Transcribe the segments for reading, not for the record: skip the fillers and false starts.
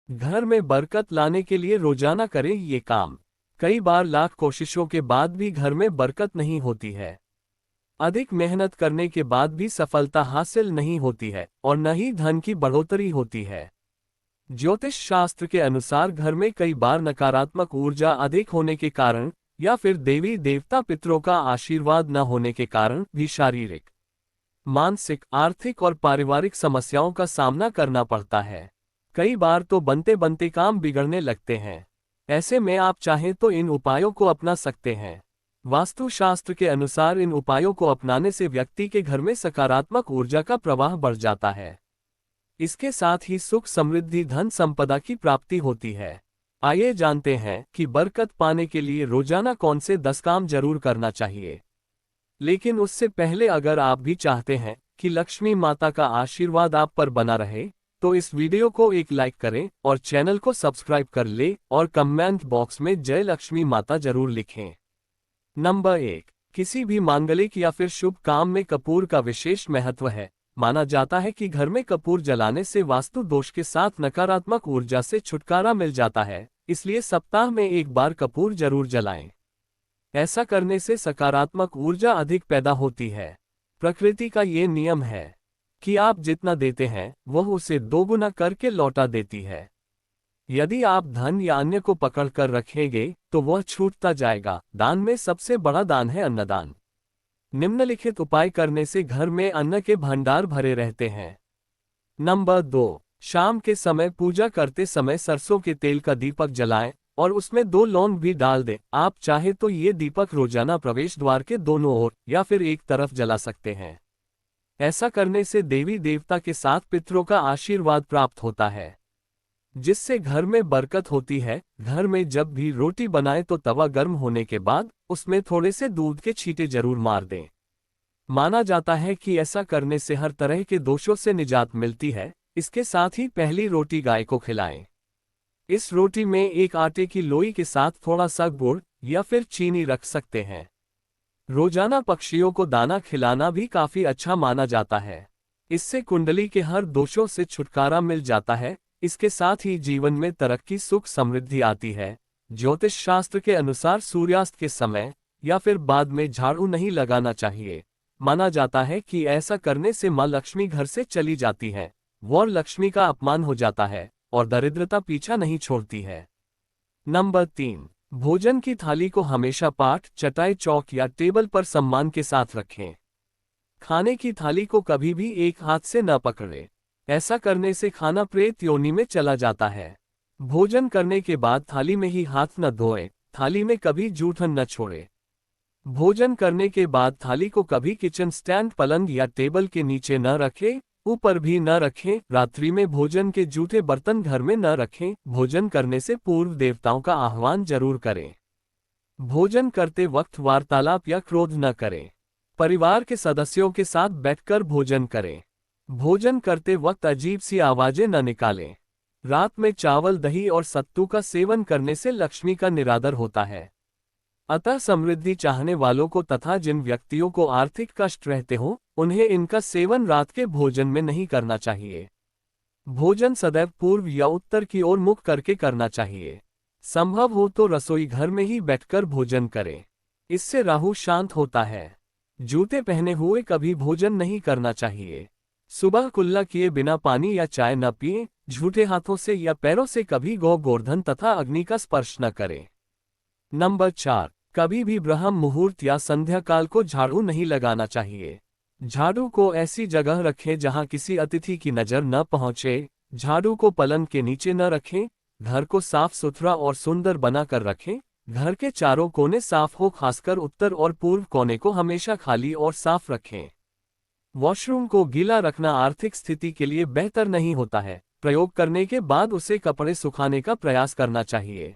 घर में बरकत लाने के लिए रोजाना करें ये काम। कई बार लाख कोशिशों के बाद भी घर में बरकत नहीं होती है। अधिक मेहनत करने के बाद भी सफलता हासिल नहीं होती है और न ही धन की बढ़ोतरी होती है। ज्योतिष शास्त्र के अनुसार घर में कई बार नकारात्मक ऊर्जा अधिक होने के कारण या फिर देवी देवता पितरों का आशीर्वाद न होने के कारण भी शारीरिक, मानसिक, आर्थिक और पारिवारिक समस्याओं का सामना करना पड़ता है। कई बार तो बनते बनते काम बिगड़ने लगते हैं। ऐसे में आप चाहें तो इन उपायों को अपना सकते हैं। वास्तुशास्त्र के अनुसार इन उपायों को अपनाने से व्यक्ति के घर में सकारात्मक ऊर्जा का प्रवाह बढ़ जाता है। इसके साथ ही सुख, समृद्धि, धन संपदा की प्राप्ति होती है। आइए जानते हैं कि बरकत पाने के लिए रोजाना कौन से 10 काम जरूर करना चाहिए। लेकिन उससे पहले अगर आप भी चाहते हैं कि लक्ष्मी माता का आशीर्वाद आप पर बना रहे, तो इस वीडियो को एक लाइक करें और चैनल को सब्सक्राइब कर ले और कमेंट बॉक्स में जय लक्ष्मी माता जरूर लिखें। नंबर 1, किसी भी मांगलिक या फिर शुभ काम में कपूर का विशेष महत्व है। माना जाता है कि घर में कपूर जलाने से वास्तु दोष के साथ नकारात्मक ऊर्जा से छुटकारा मिल जाता है, इसलिए सप्ताह में एक बार कपूर जरूर जलाएं। ऐसा करने से सकारात्मक ऊर्जा अधिक पैदा होती है। प्रकृति का ये नियम है कि आप जितना देते हैं वह उसे दोगुना करके लौटा देती है। यदि आप धन या अन्य को पकड़ कर रखेंगे तो वह छूटता जाएगा। दान में सबसे बड़ा दान है अन्नदान। निम्नलिखित उपाय करने से घर में अन्न के भंडार भरे रहते हैं। नंबर 2, शाम के समय पूजा करते समय सरसों के तेल का दीपक जलाएं और उसमें 2 लौंग भी डाल दें। आप चाहे तो ये दीपक रोजाना प्रवेश द्वार के दोनों ओर या फिर एक तरफ जला सकते हैं। ऐसा करने से देवी देवता के साथ पितरों का आशीर्वाद प्राप्त होता है, जिससे घर में बरकत होती है। घर में जब भी रोटी बनाएं तो तवा गर्म होने के बाद उसमें थोड़े से दूध के छींटे जरूर मार दें। माना जाता है कि ऐसा करने से हर तरह के दोषों से निजात मिलती है। इसके साथ ही पहली रोटी गाय को खिलाएं। इस रोटी में एक आटे की लोई के साथ थोड़ा सा गुड़ या फिर चीनी रख सकते हैं। रोजाना पक्षियों को दाना खिलाना भी काफी अच्छा माना जाता है। इससे कुंडली के हर दोषों से छुटकारा मिल जाता है। इसके साथ ही जीवन में तरक्की, सुख, समृद्धि आती है। ज्योतिष शास्त्र के अनुसार सूर्यास्त के समय या फिर बाद में झाड़ू नहीं लगाना चाहिए। माना जाता है कि ऐसा करने से मां लक्ष्मी घर से चली जाती है, वह लक्ष्मी का अपमान हो जाता है और दरिद्रता पीछा नहीं छोड़ती है। नंबर 3, भोजन की थाली को हमेशा पाट, चटाई, चौक या टेबल पर सम्मान के साथ रखें। खाने की थाली को कभी भी एक हाथ से न पकड़ें। ऐसा करने से खाना प्रेत योनि में चला जाता है। भोजन करने के बाद थाली में ही हाथ न धोएं। थाली में कभी जूठन न छोड़ें। भोजन करने के बाद थाली को कभी किचन स्टैंड, पलंग या टेबल के नीचे न रखें, ऊपर भी न रखें। रात्रि में भोजन के जूठे बर्तन घर में न रखें। भोजन करने से पूर्व देवताओं का आह्वान जरूर करें। भोजन करते वक्त वार्तालाप या क्रोध न करें। परिवार के सदस्यों के साथ बैठकर भोजन करें। भोजन करते वक्त अजीब सी आवाजें न निकालें। रात में चावल, दही और सत्तू का सेवन करने से लक्ष्मी का निरादर होता है। अतः समृद्धि चाहने वालों को तथा जिन व्यक्तियों को आर्थिक कष्ट रहते हों, उन्हें इनका सेवन रात के भोजन में नहीं करना चाहिए। भोजन सदैव पूर्व या उत्तर की ओर मुख करके करना चाहिए। संभव हो तो रसोई घर में ही बैठकर भोजन करें। इससे राहु शांत होता है। जूते पहने हुए कभी भोजन नहीं करना चाहिए। सुबह कुल्ला किए बिना पानी या चाय न पिएं। झूठे हाथों से या पैरों से कभी गौ, गोवर्धन तथा अग्नि का स्पर्श न करें। नंबर 4, कभी भी ब्रह्म मुहूर्त या संध्या काल को झाड़ू नहीं लगाना चाहिए। झाड़ू को ऐसी जगह रखें जहां किसी अतिथि की नजर न पहुंचे। झाड़ू को पलंग के नीचे न रखें। घर को साफ सुथरा और सुंदर बनाकर रखें। घर के चारों कोने साफ हो, खासकर उत्तर और पूर्व कोने को हमेशा खाली और साफ रखें। वॉशरूम को गीला रखना आर्थिक स्थिति के लिए बेहतर नहीं होता है। प्रयोग करने के बाद उसे कपड़े सुखाने का प्रयास करना चाहिए।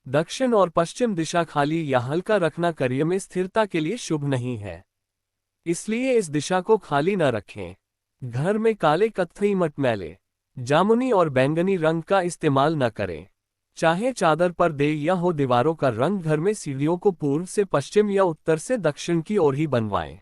दक्षिण और पश्चिम दिशा खाली या हल्का रखना कार्य में स्थिरता के लिए शुभ नहीं है, इसलिए इस दिशा को खाली न रखें। घर में काले, कत्थई, मटमैले, जामुनी और बैंगनी रंग का इस्तेमाल न करें। चाहे चादर पर दे या हो, दीवारों का रंग घर में सीढ़ियों को पूर्व से पश्चिम या उत्तर से दक्षिण की ओर ही बनवाएं।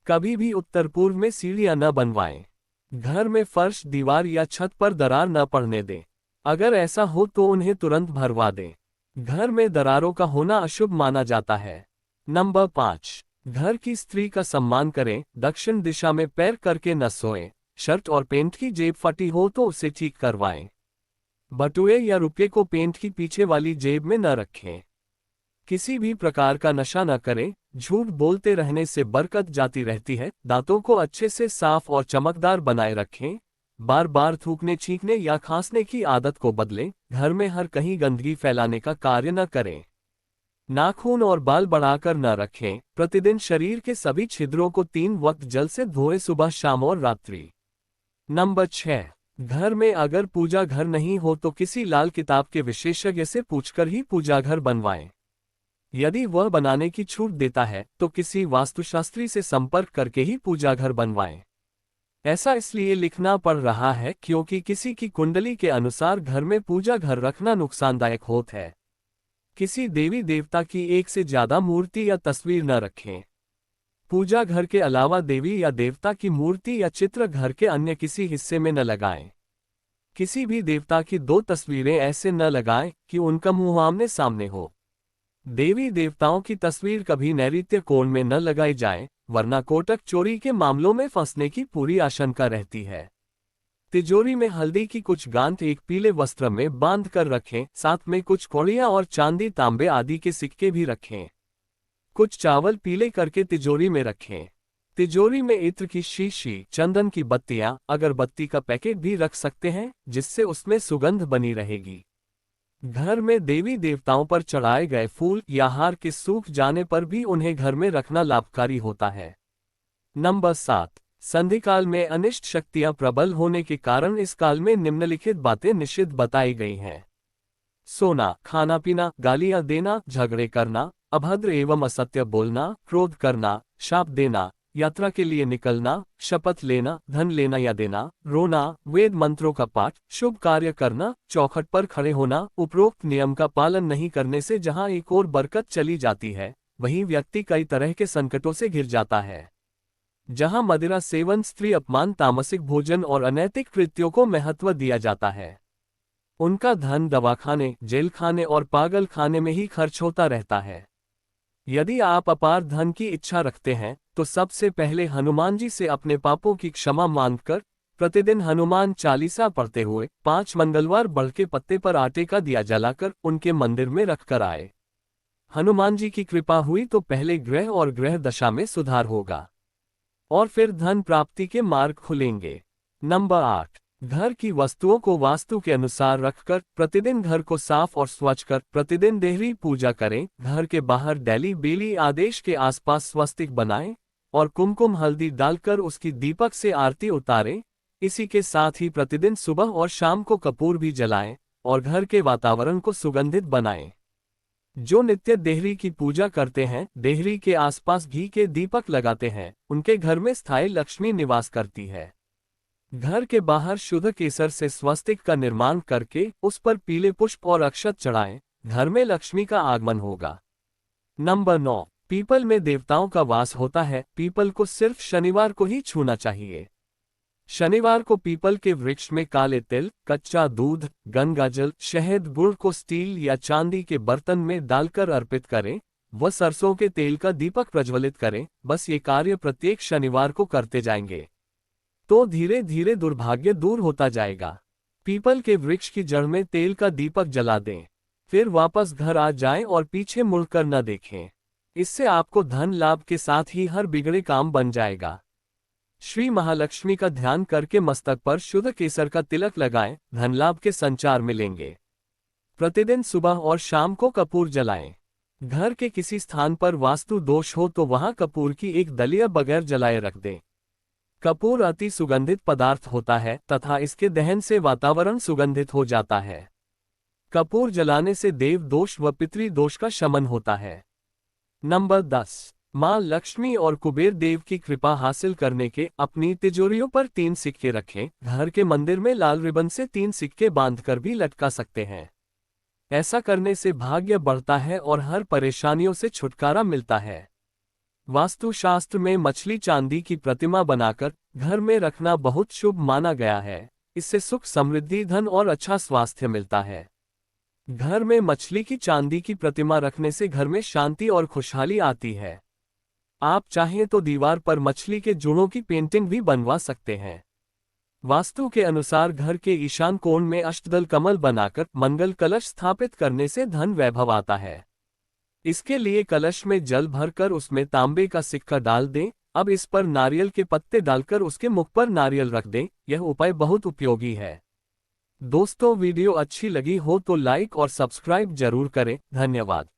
कभी भी उत्तर पूर्व में सीढ़ियां न बनवाएं। घर में फर्श, दीवार या छत पर दरार न पड़ने दें। अगर ऐसा हो तो उन्हें तुरंत भरवा दें। घर में दरारों का होना अशुभ माना जाता है। नंबर 5, घर की स्त्री का सम्मान करें। दक्षिण दिशा में पैर करके न सोएं। शर्ट और पेंट की जेब फटी हो तो उसे ठीक करवाएं। बटुए या रुपये को पेंट की पीछे वाली जेब में न रखें। किसी भी प्रकार का नशा न करें। झूठ बोलते रहने से बरकत जाती रहती है। दांतों को अच्छे से साफ और चमकदार बनाए रखें। बार बार थूकने, छींकने या खांसने की आदत को बदलें। घर में हर कहीं गंदगी फैलाने का कार्य न करें। नाखून और बाल बढ़ाकर न रखें। प्रतिदिन शरीर के सभी छिद्रों को 3 वक्त जल से धोएं, सुबह, शाम और रात्रि। नंबर 6, घर में अगर पूजा घर नहीं हो तो किसी लाल किताब के विशेषज्ञ से पूछकर ही पूजा घर बनवाएं। यदि वह बनाने की छूट देता है तो किसी वास्तुशास्त्री से संपर्क करके ही पूजा घर बनवाएं। ऐसा इसलिए लिखना पड़ रहा है क्योंकि किसी की कुंडली के अनुसार घर में पूजा घर रखना नुकसानदायक होता है। किसी देवी देवता की एक से ज्यादा मूर्ति या तस्वीर न रखें। पूजा घर के अलावा देवी या देवता की मूर्ति या चित्र घर के अन्य किसी हिस्से में न लगाएं। किसी भी देवता की 2 तस्वीरें ऐसे न लगाएं कि उनका मुंह आमने सामने हो। देवी देवताओं की तस्वीर कभी नैऋत्य कोण में न लगाई जाए, वरना कोटक चोरी के मामलों में फंसने की पूरी आशंका रहती है। तिजोरी में हल्दी की कुछ गांठ एक पीले वस्त्र में बांध कर रखें। साथ में कुछ कौड़ियां और चांदी, तांबे आदि के सिक्के भी रखें। कुछ चावल पीले करके तिजोरी में रखें। तिजोरी में इत्र की शीशी, चंदन की बत्तियां, अगरबत्ती का पैकेट भी रख सकते हैं, जिससे उसमें सुगंध बनी रहेगी। घर में देवी देवताओं पर चढ़ाए गए फूल या हार के सूख जाने पर भी उन्हें घर में रखना लाभकारी होता है। नंबर 7, संधिकाल में अनिष्ट शक्तियां प्रबल होने के कारण इस काल में निम्नलिखित बातें निषिद्ध बताई गई हैं। सोना, खाना पीना, गालियां देना, झगड़े करना, अभद्र एवं असत्य बोलना, क्रोध करना, शाप देना, यात्रा के लिए निकलना, शपथ लेना, धन लेना या देना, रोना, वेद मंत्रों का पाठ, शुभ कार्य करना, चौखट पर खड़े होना। उपरोक्त नियम का पालन नहीं करने से जहां एक और बरकत चली जाती है, वहीं व्यक्ति कई तरह के संकटों से घिर जाता है। जहां मदिरा सेवन, स्त्री अपमान, तामसिक भोजन और अनैतिक कृत्यों को महत्व दिया जाता है, उनका धन दवाखाने, जेल खाने और पागल खाने में ही खर्च होता रहता है। यदि आप अपार धन की इच्छा रखते हैं तो सबसे पहले हनुमान जी से अपने पापों की क्षमा मांगकर प्रतिदिन हनुमान चालीसा पढ़ते हुए 5 मंगलवार बड़ के पत्ते पर आटे का दिया जलाकर उनके मंदिर में रखकर आए। हनुमान जी की कृपा हुई तो पहले ग्रह और ग्रह दशा में सुधार होगा और फिर धन प्राप्ति के मार्ग खुलेंगे। नंबर 8, घर की वस्तुओं को वास्तु के अनुसार रखकर प्रतिदिन घर को साफ और स्वच्छ कर प्रतिदिन देहरी पूजा करें। घर के बाहर डेली बेली आदेश के आसपास स्वस्तिक बनाएं और कुमकुम हल्दी डालकर उसकी दीपक से आरती उतारें। इसी के साथ ही प्रतिदिन सुबह और शाम को कपूर भी जलाएं और घर के वातावरण को सुगंधित बनाएं। जो नित्य देहरी की पूजा करते हैं, देहरी के आसपास घी के दीपक लगाते हैं, उनके घर में स्थायी लक्ष्मी निवास करती है। घर के बाहर शुद्ध केसर से स्वस्तिक का निर्माण करके उस पर पीले पुष्प और अक्षत चढ़ाएं। घर में लक्ष्मी का आगमन होगा। नंबर 9, पीपल में देवताओं का वास होता है। पीपल को सिर्फ शनिवार को ही छूना चाहिए। शनिवार को पीपल के वृक्ष में काले तिल, कच्चा दूध, गंगाजल, शहद, गुड़ को स्टील या चांदी के बर्तन में डालकर अर्पित करें व सरसों के तेल का दीपक प्रज्वलित करें। बस ये कार्य प्रत्येक शनिवार को करते जाएंगे तो धीरे धीरे दुर्भाग्य दूर होता जाएगा। पीपल के वृक्ष की जड़ में तेल का दीपक जला दें, फिर वापस घर आ जाएं और पीछे मुड़कर न देखें। इससे आपको धन लाभ के साथ ही हर बिगड़े काम बन जाएगा। श्री महालक्ष्मी का ध्यान करके मस्तक पर शुद्ध केसर का तिलक लगाएं, धन लाभ के संचार मिलेंगे। प्रतिदिन सुबह और शाम को कपूर जलाएं। घर के किसी स्थान पर वास्तु दोष हो तो वहां कपूर की एक दलिया बगैर जलाए रख दें। कपूर अति सुगंधित पदार्थ होता है तथा इसके दहन से वातावरण सुगंधित हो जाता है। कपूर जलाने से देव दोष व पितृ दोष का शमन होता है। नंबर 10, मां लक्ष्मी और कुबेर देव की कृपा हासिल करने के अपनी तिजोरियों पर 3 सिक्के रखें। घर के मंदिर में लाल रिबन से 3 सिक्के बांधकर भी लटका सकते हैं। ऐसा करने से भाग्य बढ़ता है और हर परेशानियों से छुटकारा मिलता है। वास्तुशास्त्र में मछली चांदी की प्रतिमा बनाकर घर में रखना बहुत शुभ माना गया है। इससे सुख समृद्धि धन और अच्छा स्वास्थ्य मिलता है। घर में मछली की चांदी की प्रतिमा रखने से घर में शांति और खुशहाली आती है। आप चाहें तो दीवार पर मछली के जुड़ों की पेंटिंग भी बनवा सकते हैं। वास्तु के अनुसार घर के ईशान कोण में अष्टदल कमल बनाकर मंगल कलश स्थापित करने से धन वैभव आता है। इसके लिए कलश में जल भरकर उसमें तांबे का सिक्का डाल दें। अब इस पर नारियल के पत्ते डालकर उसके मुख पर नारियल रख दें। यह उपाय बहुत उपयोगी है। दोस्तों, वीडियो अच्छी लगी हो तो लाइक और सब्सक्राइब जरूर करें। धन्यवाद।